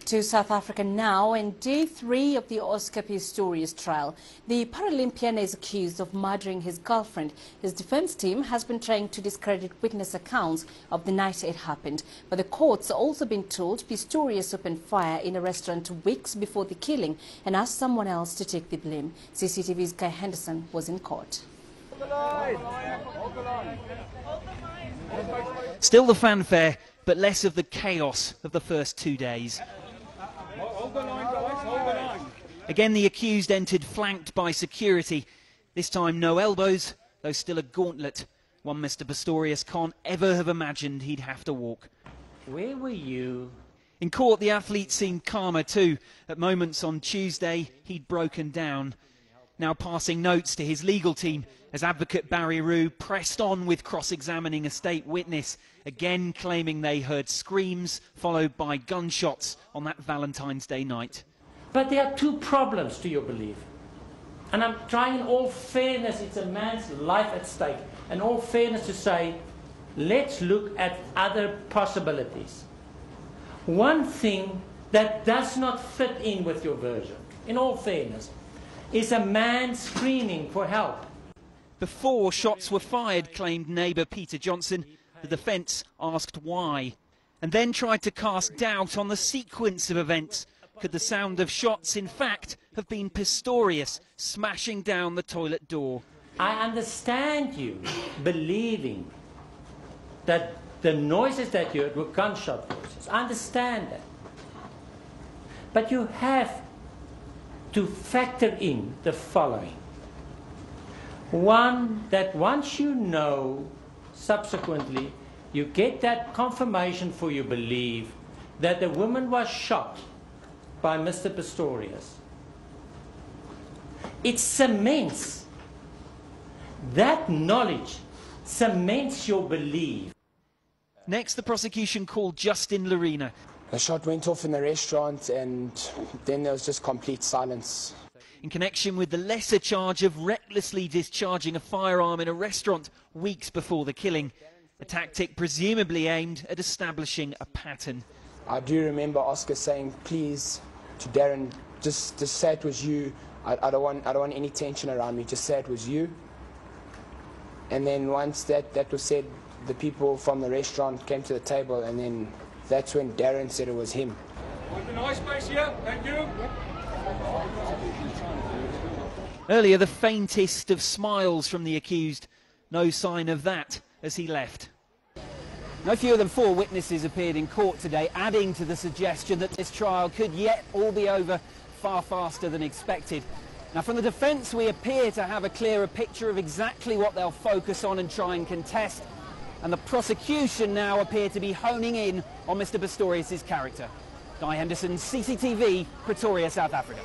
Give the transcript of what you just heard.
To South Africa now, in day 3 of the Oscar Pistorius trial. The Paralympian is accused of murdering his girlfriend. His defense team has been trying to discredit witness accounts of the night it happened. But the court's also been told Pistorius opened fire in a restaurant weeks before the killing and asked someone else to take the blame. CCTV's Guy Henderson was in court. Still the fanfare, but less of the chaos of the first 2 days. Again, the accused entered flanked by security. This time no elbows, though still a gauntlet. One Mr. Pistorius can't ever have imagined he'd have to walk. Where were you? In court, the athlete seemed calmer too. At moments on Tuesday, he'd broken down. Now passing notes to his legal team as advocate Barry Rue pressed on with cross-examining a state witness, again claiming they heard screams followed by gunshots on that Valentine's Day night. But there are two problems to your belief. And I'm trying in all fairness, it's a man's life at stake, in all fairness to say, let's look at other possibilities. One thing that does not fit in with your version, in all fairness, is a man screaming for help. Before shots were fired, claimed neighbour Peter Johnson, the defence asked why, and then tried to cast doubt on the sequence of events. Could the sound of shots, in fact, have been Pistorius smashing down the toilet door? I understand you believing that the noises that you heard were gunshot noises. I understand that. But you have to factor in the following. One, that once you know, subsequently, you get that confirmation for your belief that the woman was shot by Mr. Pistorius. It cements, that knowledge cements your belief. Next, the prosecution called Justin Lorena. The shot went off in the restaurant and then there was just complete silence. In connection with the lesser charge of recklessly discharging a firearm in a restaurant weeks before the killing, a tactic presumably aimed at establishing a pattern. I do remember Oscar saying, please, to Darren, just say it was you. I don't want any tension around me, just say it was you. And then once that was said, the people from the restaurant came to the table, and then that's when Darren said it was him. A nice space here, thank you. Earlier, the faintest of smiles from the accused. No sign of that as he left. No fewer than 4 witnesses appeared in court today, adding to the suggestion that this trial could yet all be over far faster than expected. Now, from the defence, we appear to have a clearer picture of exactly what they'll focus on and try and contest. And the prosecution now appear to be honing in on Mr. Pistorius' character. Guy Henderson, CCTV, Pretoria, South Africa.